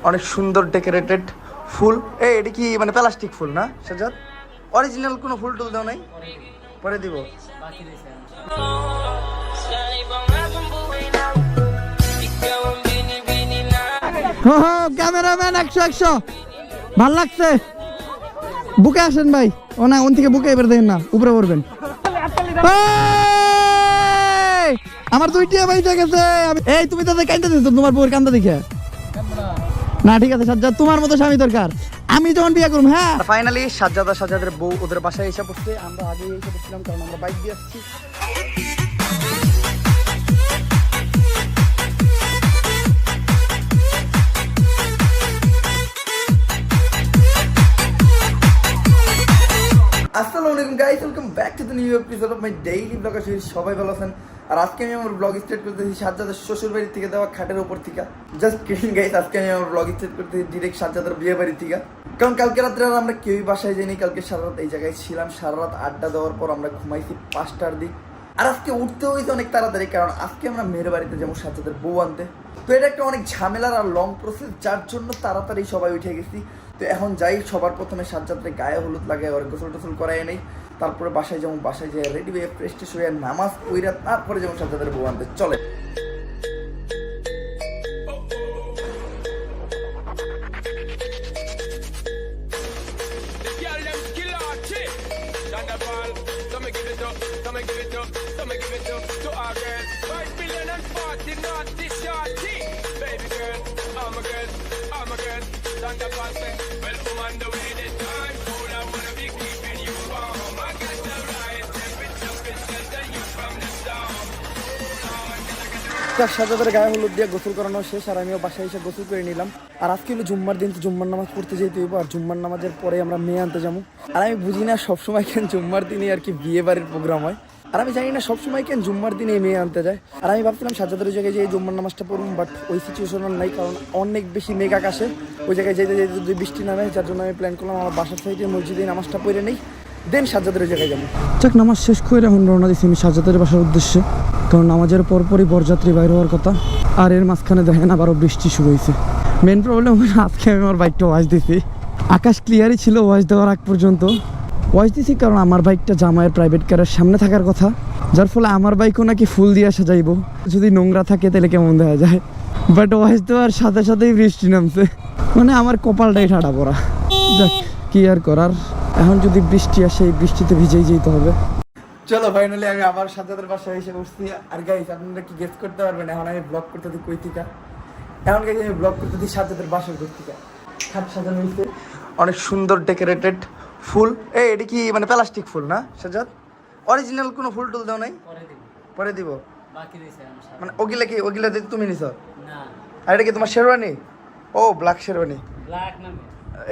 অনেক সুন্দর ডেকোরেটেড ফুল। এটা কি মানে প্লাস্টিক ফুল না সাজ্জাদ? অরিজিনাল কোনো ফুল টুল দাও নাই? পরে দিব। ক্যামেরাম্যান 100 ভাল লাগছে। বুকে আসেন ভাই। ও না, ওন থেকে বুকে এবার দেখেন না, উপরে পড়বেন। আমার দুইটা বাইচা গেছে। এই তুমি তাদের কান্দা দিছো, তোমার বউয়ের কান্দা দেখে না। ঠিক আছে সাজ্জাদ, তোমার মতো স্বামী দরকার। আমি যখন বিয়ে করব। হ্যাঁ, ফাইনালি সাজ্জাদ আর সাজ্জাদের বউ ওদের বাসায় এসে পড়ছে। আমরা আগে এসে পড়ছিলাম কারণ আমরা বাইক দিয়ে আসছি। আসসালামু আলাইকুম guys, welcome back to the new episode of my daily blog. আসলে সবাই ভালো আছেন। আর আজকে আমি আমার ব্লগ স্টার্ট করতেছি সাজ্জাদের শ্বশুর বাড়ি থেকে দেওয়া খাটের উপর থেকে। জাস্ট কিডিং গাইস, আজকে আমি আমার ব্লগ স্টার্ট করতেছি ডিরেক্ট সাজ্জাদের বিয়ে বাড়ি থেকে। কারণ কালকে রাত্রে আর আমরা কেউই বাসায় যাইনি। কালকে সারা রাত এই জায়গায় ছিলাম। সারা রাত আড্ডা দেওয়ার পর আমরা ঘুমাইছি 5টার দিক। আর আজকে উঠতে হয়েছে অনেক তাড়াতাড়ি, কারণ আজকে আমরা মেয়ের বাড়িতে যাবো সাজ্জাদের বউ আনতে। তো এটা একটা অনেক ঝামেলার আর লং প্রসেস, যার জন্য তাড়াতাড়ি সবাই উঠে গেছি। তো এখন যাই, সবার প্রথমে সাজ্জাদের গায়ে হলুদ লাগাই, ওর গোসল টোসল করাই নেই। তারপরে বাসায় যাবো, বাসায় যাই রেডি হয়ে ফ্রেশ ট্রেশ হয়ে নামাজ পইরা তারপরে যেমন সাজ্জাদের বউ আনতে চলে। সাজ্জাদের গায়ে হলুদ দিয়ে গোসল করানো শেষ, আর আমিও বাসায় এসে গোসল করে নিলাম। আর আজকে হলো জুম্মার দিন, তো জুম্মার নামাজ পড়তে যেতে হইব। আর জুম্মার নামাজের পরে আমরা মেয়ে আনতে যাবো। আর আমি বুঝি না সবসময় কেন জুম্মার দিনে আর কি বিয়ে বাড়ির প্রোগ্রাম হয়। আর আমি জানি না সবসময় কেন জুম্মার দিনে মেয়ে আনতে যায়। আর আমি ভাবছিলাম সাজ্জাদের জায়গায় যে এই জুম্মার নামাজটা পড়ুন, বাট ওই সিচুয়েশন নাই, কারণ অনেক বেশি মেঘ আকাশে। ওই জায়গায় যেতে যেতে যদি বৃষ্টি নামে, যার জন্য আমি প্ল্যান করলাম আমার বাসার সাইডে মসজিদে নামাজটা পড়ে নেই, দেন সাজ্জাদের জায়গায় যাবো। যাক, নামাজ শেষ করে এখন রওনা দিচ্ছি আমি সাজ্জাদের বাসার উদ্দেশ্যে। কারণ নামাজের পরপরই বরযাত্রী বাইর হওয়ার কথা। আর এর মাঝখানে দেখেন আবারও বৃষ্টি শুরু হয়েছে। মেন প্রবলেম আজকে আমি আমার বাইকটা ওয়াশ দিছি। আকাশ ক্লিয়ারই ছিল ওয়াশ দেওয়ার আগ পর্যন্ত। ওয়াশ দিছি কারণ আমার বাইকটা জামাইয়ের প্রাইভেট কারের সামনে থাকার কথা, যার ফলে আমার বাইকও নাকি ফুল দিয়ে আসা যাইব। যদি নোংরা থাকে তাহলে কেমন দেখা যায়। বাট ওয়াশ দেওয়ার সাথে সাথেই বৃষ্টি নামছে, মানে আমার কপালটাই ঠাডা পড়া। যাক, কি আর করার, এখন যদি বৃষ্টি আসে এই বৃষ্টিতে ভিজেই যেতে হবে। চলো ফাইনালি আমি আবার সাজ্জাদের বাসায় এসে বসছি। আর গাইস, আপনারা কি গেস করতে পারবেন এখন আমি ব্লগ করতে দিই কই থেকে? এখন গাইস আমি ব্লগ করতে দিই সাজ্জাদের বাসার ঘর থেকে। খাট সাজানো হয়েছে, অনেক সুন্দর ডেকোরেটেড ফুল। এটা কি মানে প্লাস্টিক ফুল না সাজ্জাদ? অরিজিনাল কোনো ফুল টুল দাও নাই? পরে দিব। মানে ওগুলা দিয়ে তুমি নিছ? আর এটা কি তোমার শেরওয়ানি? ও ব্ল্যাক শেরওয়ানি।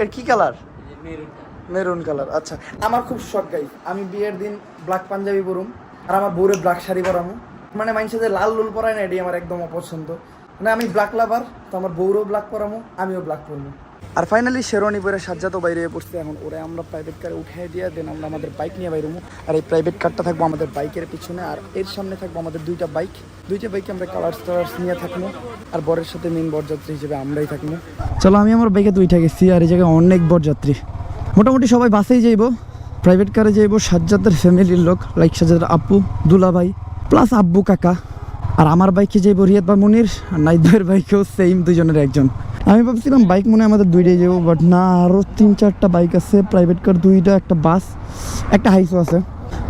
এর কি কালার? Maroon colour. আচ্ছা, আমার খুব শখ গাই, আমি বিয়ের দিন ব্ল্যাক পাঞ্জাবি পরুম আর আমার বউরে ব্ল্যাক শাড়ি পরামু। মানে মানুষের যে লাল লুল পরায় না, এটি আমার একদম অপছন্দ। মানে আমি ব্ল্যাক লাভার, তো আমার বউরও ব্ল্যাক পরামু, আমিও ব্ল্যাক পরবো। আর ফাইনালি শেরওয়ানি পরে সাজ্জাদও বাইরে পড়ছে। এখন ওরা আমরা প্রাইভেট কারে উঠিয়ে দিয়ে দেন আমরা আমাদের বাইক নিয়ে বাইরমু। আর এই প্রাইভেট কারটা থাকবো আমাদের বাইকের পিছনে, আর এর সামনে থাকবো আমাদের দুইটা বাইকে আমরা কালার্স নিয়ে থাকবো। আর বরের সাথে মেন বরযাত্রী হিসেবে আমরাই থাকবো। চলো, আমি আমার বাইকে দুইটা গেছি। আর এই জায়গায় অনেক বরযাত্রী, মোটামুটি সবাই বাসেই যাইব, প্রাইভেট কারে যাইব। সাজ্জাদের ফ্যামিলির লোক, লাইক সাজ্জাদের আব্বু দুলা ভাই প্লাস আব্বু কাকা। আর আমার বাইকে যাইব রিয়াদ বা মুনির, আর নাইদ ভাইয়ের বাইকেও সেম দুজনের একজন। আমি ভাবছিলাম বাইক মনে আমাদের দুইটাই যাবো, বাট না, আরও 3-4টা বাইক আছে, প্রাইভেট কার দুইটা, একটা বাস, একটা হাইসও আছে।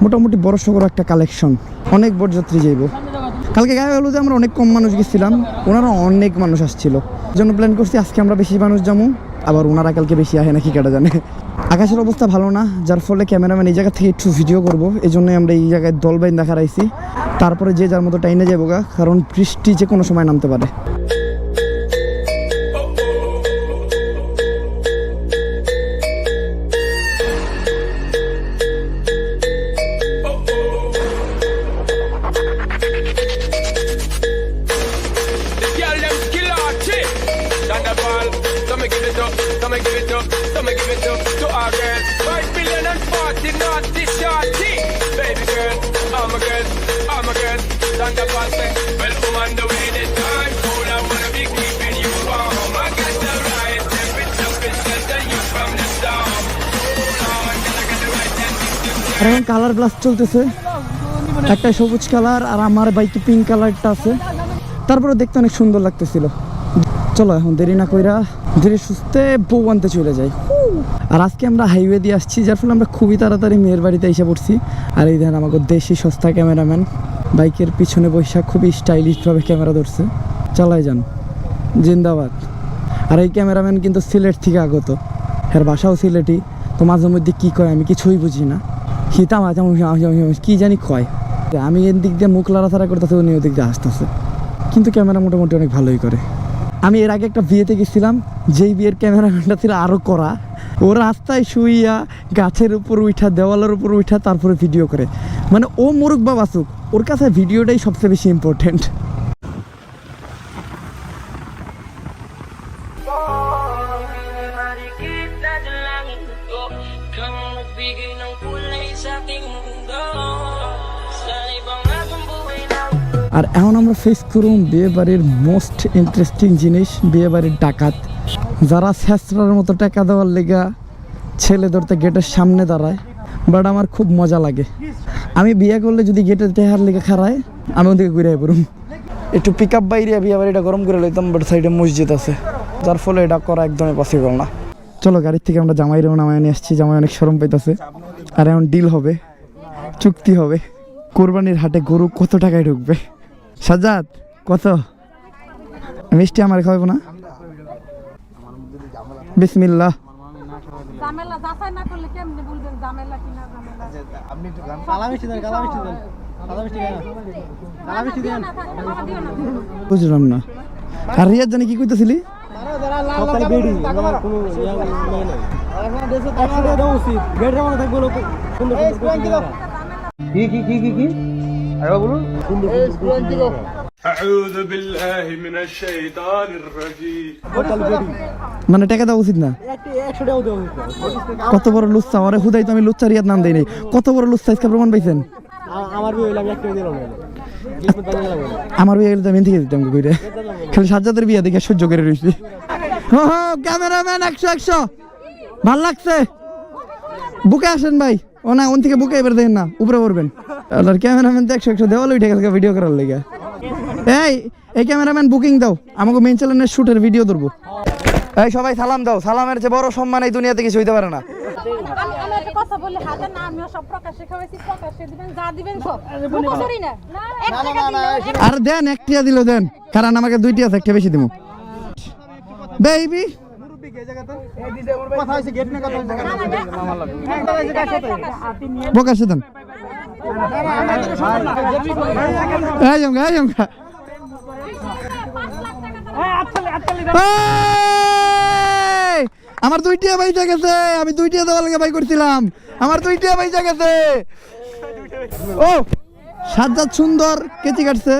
মোটামুটি বড় সড়ো একটা কালেকশন, অনেক বরযাত্রী যাইব। কালকে গায়ে হলো যে আমরা অনেক কম মানুষ গেছিলাম, ওনারা অনেক মানুষ আসছিল, জন্য প্ল্যান করছি আজকে আমরা বেশি মানুষ যাবো। আবার ওনারা কালকে বেশি আহে নাকি কেটা জানে। আকাশের অবস্থা ভালো না, যার ফলে ক্যামেরাম্যান এই জায়গা থেকে একটু ভিডিও করবো, এই জন্যই আমরা এই জায়গায় দল বাইন দেখা রাইছি। তারপরে যে যার মতো টাইনে যাবো গা, কারণ বৃষ্টি যে কোনো সময় নামতে পারে। To our girls, 5 billion and 40 naughty shorty. Baby girl, I'm a girl, stand up and say, well, I'm on the way this time. Cool, I wanna be keeping you warm. I got the right. আর এখন colour blast চলতেছে, একটা সবুজ colour আর আমার বাইকে pink কালারটা আছে। তারপরে দেখতে অনেক সুন্দর লাগতেছিল। চলো এখন দেরি না কইরা ধীরে সুস্থে বউ আনতে চলে যাই। আর আজকে আমরা হাইওয়ে দিয়ে আসছি, যার ফলে আমরা খুবই তাড়াতাড়ি মেয়ের বাড়িতে এসে পড়ছি। আর এই দেখেন আমাকে দেশি সস্তা ক্যামেরাম্যান বাইকের পিছনে বৈশাখ খুবই স্টাইলিশভাবে ক্যামেরা ধরছে। চালাই যান, জিন্দাবাদ। আর এই ক্যামেরাম্যান কিন্তু সিলেট থেকে আগত, এর বাসাও সিলেটি। তো মাঝে মধ্যে কী কয় আমি কিছুই বুঝি না, হিতাম কি জানি কয়। আমি এর দিক দিয়ে মুখ লড়াছাড়া করতেছে, উনি ওদিক দিয়ে আসতেছে, কিন্তু ক্যামেরা মোটামুটি অনেক ভালোই করে। আমি এর আগে একটা বিয়েতে গেছিলাম, যেই বিয়ের ক্যামেরাম্যানটা ছিল আরও করা। ও রাস্তায় শুইয়া গাছের উপর উঠা, দেওয়ালের উপর উঠা, তারপরে ভিডিও করে। মানে ও মোরগ বা বাসুক, ওর কাছে ভিডিওটাই সবচেয়ে বেশি ইম্পর্টেন্ট। আর এখন আমরা ফেস করুন বিয়ে বাড়ির মোস্ট ইন্টারেস্টিং জিনিস, বিয়ে বাড়ির ডাকাত। যারা ছেঁচড়ার মতো টাকা দেওয়ার লেগা ছেলে ধরতে গেটের সামনে দাঁড়ায়, বাট আমার খুব মজা লাগে। আমি বিয়ে করলে যদি গেটের টেহার লেগে খাড়ায়, আমি ওদিকে ঘুরে পড়ুম। একটু পিক আপ বাইরে বিয়ে বাড়িটা গরম করে লইতাম, বাট সাইডে মসজিদ আছে, যার ফলে এটা করা একদমই পসিবল না। চলো গাড়ির থেকে আমরা জামাইরেও নামায় নিয়ে আসছি, জামাই অনেক শরম পাইতেছে। আর এখন ডিল হবে, চুক্তি হবে। কোরবানির হাটে গরু কত টাকায় ঢুকবে? সাজ্জাদ কত? মিষ্টি আমার খাওয়াবো না? বিসমিল্লাহ। জামেলা যাচাই না করলে কেমনে বলবেন জামেলা কি না জামেলা? আপনি একটু কালা মিষ্টি দেন, কালা মিষ্টি দেন, কালা মিষ্টি দেন, কালা মিষ্টি দেন। বুঝলাম না। আর রিয়াজ জানি কি কইতেছিলি? সকালে বেডি আমার কোনো ইয়া নাই। এখন দেশে টাকা দিয়ে দাও উচিত, বেডের মধ্যে থাকবে লোক সুন্দর সুন্দর। কি আরে বলুন সুন্দর সুন্দর। أعوذ بالله من الشيطان الرجيم মানে টাকা দেওয়া উচিত না? 100 টাকা দেওয়া উচিত। কত বড় লুচ্চা! আরে হুদাই তো আমি লুচ্চা রিয়াদ নাম দেই নাই। কত বড় লুচ্চা, ইসকা প্রমাণ পাইছেন? আমার বিয়ে হইলো আমি 1 টাকা দিলাম না। আমার বিয়ে হইলে তো আমি থেকে দিতাম কইরে। খালি সাজ্জাদের বিয়ে দেখে সহ্য করে রইছি। হো হো ক্যামেরাম্যান 100 ভাল লাগছে। বুকে আসেন ভাই। ও না, ওন থেকে বুকে এবার দেখেন না, উপরে পড়বেন। আর ক্যামেরাম্যান তো 100 দেওয়াল উঠে গেছে ভিডিও করার লেগে। এই ক্যামেরাম্যান বুকিং দাও, আমাকে মেইন চ্যানেলের শুটের ভিডিও ধরবো। এই সবাই সালাম দাও, সালামের চেয়ে বড় সম্মান এই দুনিয়াতে কিছু হইতে পারে না। আমি একটা কথা বললে হাজার না, আমিও সব প্রকাশ্যে খাওয়াইছি, প্রকাশ্যে দিবেন, যা দিবেন সব মুখোশরি না। আর দেন 1 টাকা দিল দেন, কারণ আমাকে 2টি আছে, একটা বেশি দিমু। বেবি কথা হইছে গেট না, কথা হইছে বকাশে দেন। এই জমকা আমার 2 টাকা পয়সা গেছে, আমি 2 টাকা দেওয়ার লাগে বাই করছিলাম, আমার 2 টাকা পয়সা গেছে। ও সাজ্জাদ সুন্দর কেচি কাটছে।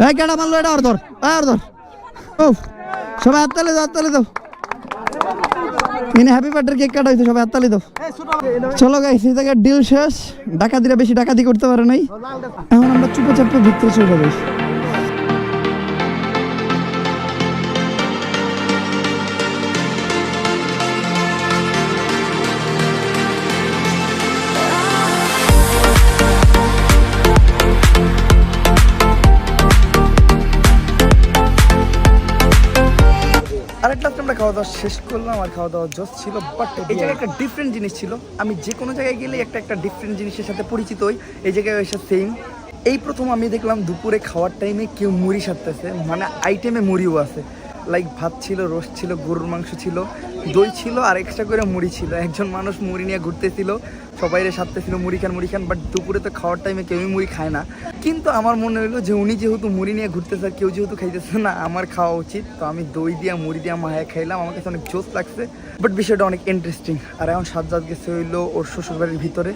এই কেডা মারলো এটা? আর ধর, আর ধর। ও সবাই হাততালি দাও, হাততালি দাও। হ্যাপি বার্থডে কেক কাটা হয়েছে, সবাই হাততালি দাও। চলো গাইস, এই জায়গায় ডিল শেষ। ডাকাতিরা বেশি ডাকাতি করতে পারে নাই। এখন আমরা চুপে চাপে ভিতরে চলে যাই। আরেকটা আমরা খাওয়া দাওয়া শেষ করলাম, আর খাওয়া দাওয়া জোস ছিল। বাট এই জায়গায় একটা ডিফারেন্ট জিনিস ছিল। আমি যে কোনো জায়গায় গেলে একটা ডিফারেন্ট জিনিসের সাথে পরিচিত হই। এই জায়গায় এসে সেম। এই প্রথম আমি দেখলাম দুপুরে খাওয়ার টাইমে কেউ মুড়ি সারতেছে, মানে আইটেমে মুড়িও আছে। লাইক ভাত ছিল, রোস্ট ছিল, গরুর মাংস ছিল, দই ছিল, আর এক্সট্রা করে মুড়ি ছিল। একজন মানুষ মুড়ি নিয়ে ঘুরতেছিল, সবাই সারতেছিল মুড়ি খান। বাট দুপুরে তো খাওয়ার টাইমে কেউই মুড়ি খায় না। কিন্তু আমার মনে হলো যে উনি যেহেতু মুড়ি নিয়ে ঘুরতেছে, কেউ যেহেতু খাইতেছে না, আমার খাওয়া উচিত। তো আমি দই দিয়া মুড়ি দিয়া মাহায় খাইলাম, আমার কাছে অনেক জোস লাগছে। বাট বিষয়টা অনেক ইন্টারেস্টিং। আর এখন সাজ্জাদ গেছে হইলো ওর শ্বশুরবাড়ির ভিতরে,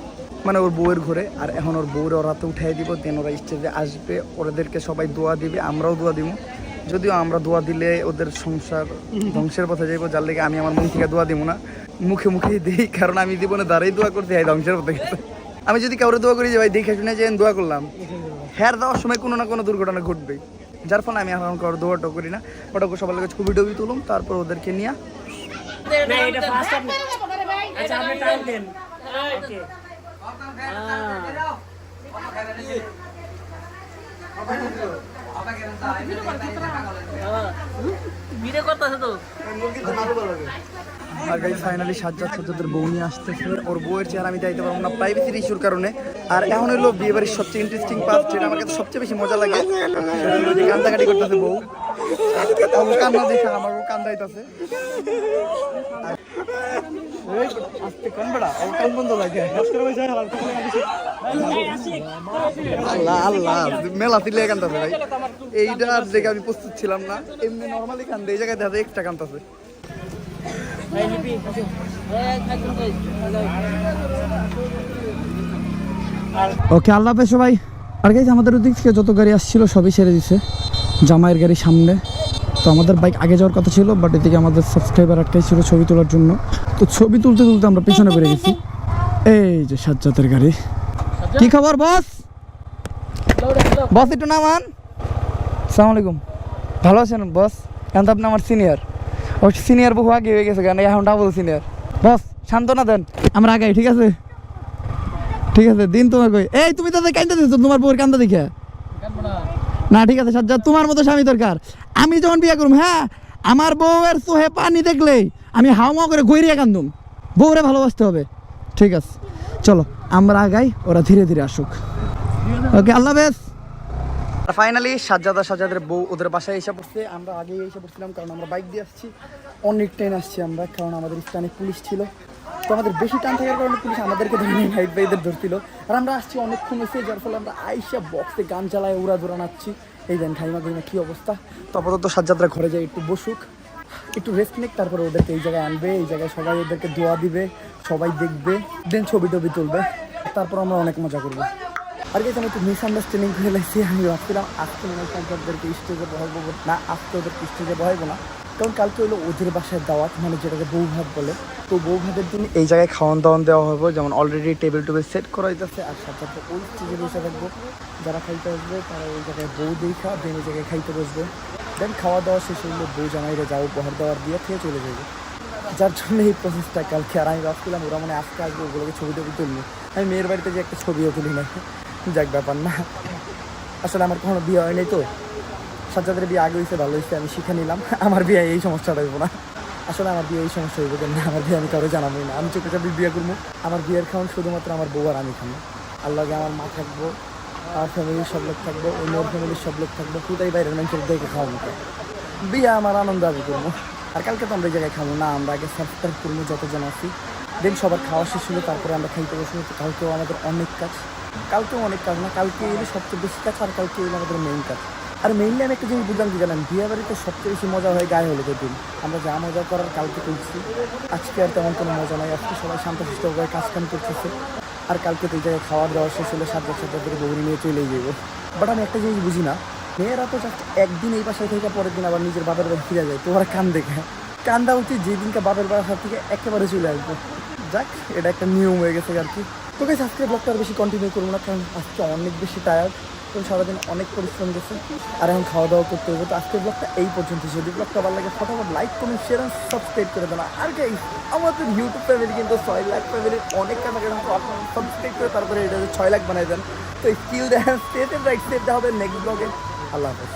মানে ওর বউয়ের ঘরে। আর এখন ওর বউরে ওর হাতে উঠাই দিব, দেন ওরা স্টেজে আসবে, ওদেরকে সবাই দোয়া দিবে, আমরাও দোয়া দিব। যদিও আমরা দোয়া দিলে ওদের সংসার ধ্বংসের পথে যাইব, যার লেগে আমি আমার মন থেকে দোয়া দিব না, মুখে মুখে দিই। কারণ আমি জীবনে দাঁড়াই দোয়া করতে হয় ধ্বংসের পথে গেছে। আমি যদি কাউরে দোয়া করি যে ভাই দেখে শুনে যে দোয়া করলাম, হ্যার দেওয়ার সময় কোনো না কোনো দুর্ঘটনা ঘটবে, যার ফলে আমি এখন কারোর দোয়াটা করি না। ওটা সবার কাছে ছবি টবি তুলুম, তারপর ওদেরকে নিয়ে ভিডিও করতেছে তো আর গাইস ফাইনালি সাজ্জাদের বউ নিয়ে আসতেছে। ওর বউয়ের চেহারা আমি দিতে পারবো না প্রাইভেসির ইস্যুর কারণে। আর এখন হলো বিয়ে বাড়ির সবচেয়ে ইন্টারেস্টিং পার্ট, যেটা আমার কাছে সবচেয়ে বেশি মজা লাগে, সেটা হলো যে কান্দাকাটি করতেছে বউ। ও কান্না দেখে আমার ও কান্দাইতেছে। আস্তে কান বেড়া, ও কান বন্ধ লাগে। আল্লাহ আল্লাহ মেলা তিলে কান্দাছে ভাই। এইটার দেখে আমি প্রস্তুত ছিলাম না। এমনি নর্মালি কান্দে, এই জায়গায় দেখা যায় এক্সট্রা কান্দাছে। ওকে আল্লাহ হাফেজ সবাই। আর গাইস আমাদের ওদিক থেকে যত গাড়ি আসছিল সবই ছেড়ে দিছে, জামাইয়ের গাড়ি সামনে। তো আমাদের বাইক আগে যাওয়ার কথা ছিল, বাট এদিকে আমাদের সাবস্ক্রাইবার আটকাই ছিল ছবি তোলার জন্য। তো ছবি তুলতে তুলতে আমরা পিছনে বেড়ে গেছি। এই যে সাজ্জাদের গাড়ি। কি খবর বস? বস একটু নামান। আসসালামু আলাইকুম। ভালো আছেন বস? এখন তো আপনি আমার সিনিয়র। ও সিনিয়র বহু আগে হয়ে গেছে, কেন এখন ডাবল সিনিয়র। বস সান্ত্বনা দেন, আমরা আগাই। ঠিক আছে ঠিক আছে, দিন তোমার কই। এই তুমি তাদের কান্দা দিচ্ছ তোমার বউয়ের কান্দা দেখে না। ঠিক আছে সাজ্জাদ, তোমার মতো স্বামী দরকার। আমি যখন বিয়ে করুম, হ্যাঁ, আমার বউয়ের চোহে পানি দেখলেই আমি হাওয়া করে গৈরিয়া কান্দুম। বউরে ভালোবাসতে হবে। ঠিক আছে চলো আমরা আগাই, ওরা ধীরে ধীরে আসুক। ওকে আল্লাহ হাফেজ। ফাইনালি সাজ্জাদের বউ ওদের বাসায় এসে পড়ছে। আমরা আগেই এসে পড়ছিলাম, কারণ আমরা বাইক দিয়ে আসছি। অনেক ট্রেন আসছি আমরা, কারণ আমাদের স্থানে পুলিশ ছিল। তো আমাদের বেশি টান থাকার কারণে পুলিশ আমাদেরকে ধরে নিয়ে হাইট বাইদের ধরছিল। আর আমরা আসছি অনেকক্ষণ এসে, যার ফলে আমরা আইসা বক্সে গান চালায় উড়া দৌড়া নাচ্ছি। এই দেন খাইমা খাইমা কী অবস্থা। তো আপাতত সাজ্জাদরা ঘরে যায়, একটু বসুক, একটু রেস্ট নিক, তারপরে ওদেরকে এই জায়গায় আনবে। এই জায়গায় সবাই ওদেরকে দোয়া দিবে, সবাই দেখবে, দেন ছবি টবি তুলবে। তারপর আমরা অনেক মজা করবো। আর কি আমি একটু মিসআন্ডারস্ট্যান্ডিং করে লাগছি। আমি ভাবছিলাম আজকে মনে হয় সাজ্জাদদেরকে স্টেজে বহাইবো না, আজকে ওদেরকে স্টেজে বহাইবো না, কারণ কালকে হলো ওদের বাসায় দাওয়াত, মানে যেটাকে বউ ভাত বলে। তো বউ ভাতের দিন এই জায়গায় খাওয়ান দাওয়ান দেওয়া হবে, যেমন অলরেডি টেবিল টেবিল সেট করা হইতেছে। আর সাথে ওই স্টেজে বসে থাকবো, যারা খাইতে আসবে তারা ওই জায়গায় বউ দেখা দেন এই জায়গায় খাইতে বসবে। দেন খাওয়া দাওয়া শেষ হইলে বউ জামাইরে যাও উপহার দেওয়ার দিয়ে খেয়ে চলে যাবে। যার জন্য এই প্রসেসটা কালকে। আর আমি ভাবছিলাম ওরা মানে আজকে আসবে, ওগুলোকে ছবি টবি তুলবো। আমি মেয়ের বাড়িতে যে একটা ছবিও তুলি না, যাক ব্যাপার না। আসলে আমার কখনো বিয়ে হয় নাই, তো সাজ্জাদের বিয়ে আগে হয়েছে, ভালো হয়েছে, আমি শিখে নিলাম। আমার বিয়ে এই সমস্যাটা হইব না। আসলে আমার বিয়ে এই সমস্যা হইব কেন, আমার বিয়ে আমি কারো জানাবোই না। আমি চোখে চাপি বিয়ে করবো। আমার বিয়ের খাওয়ান শুধুমাত্র আমার বউ আর আমি খাবো। আল্লাহকে আমার মা থাকবো, আমার ফ্যামিলির সব লোক থাকবো, অন্য ফ্যামিলির সব লোক থাকবো। কোথায় বাইরের মানুষের দেখে খাওয়াবো, বিয়ে আমার আনন্দ আমি করবো। আর কালকে তো আমরা এই জায়গায় খাবো না, আমরা আগে সাবস্ক্রাইব করবো যতজন আছি। দেন সবার খাওয়া শেষ হলো, তারপরে আমরা খাইতে বসবো। তো কালকেও আমাদের অনেক কাজ, কালকেও অনেক কাজ না, কালকে এলে সবচেয়ে বেশি কাজ। আর কালকে এলে আমাদের মেইন কাজ। আর মেইনলি আমি একটা জিনিস বুঝলাম কি জানেন, বিয়ে বাড়িতে সবচেয়ে বেশি মজা হয় গায়ে হলুদের দিন। আমরা যা মজা করার কালকে করছি, আজকে আর তেমন কোনো মজা নয়। আজকে সবাই শান্তশিষ্টভাবে কাজ কাম করতেছে। আর কালকে তো এই জায়গায় খাওয়ার দাওয়া শেষ হলে সাজ্জাদের বউরি নিয়ে চলেই যাবো। বাট আমি একটা জিনিস বুঝি না, মেয়েরা তো জাস্ট একদিন এই বাসায় থেকে পরের দিন আবার নিজের বাপের বাড়ি ফিরে যায়। তোমার কান দেখে কান্দা উচিত যেদিনকে বাপের বাসার থেকে একেবারে চলে আসবো। যাক, এটা একটা নিয়ম হয়ে গেছে আর কি। তো গাইস আজকে ব্লগটা আর বেশি কন্টিনিউ করবো না, কারণ আজকে অনেক বেশি টায়ার্ড। তো সারাদিন অনেক পরিশ্রম গেছে, আর এখন খাওয়া দাওয়া করতে হবে। তো আজকের ব্লগটা এই পর্যন্ত। যদি ব্লগটা ভালো লাগে ফটাফট লাইক কমেন্ট শেয়ার আর সাবস্ক্রাইব করে দেন। আর গাইস আমাদের ইউটিউব ফ্যামিলি কিন্তু 6 লাখ ফ্যামিলির অনেক কাছাকাছি, সাবস্ক্রাইব করে তারপরে এটা 6 লাখ বানাই দেন। তো স্কিল দেন, স্টেপ বাই স্টেপ হবে নেক্সট ব্লগে। আল্লাহ হাফেজ।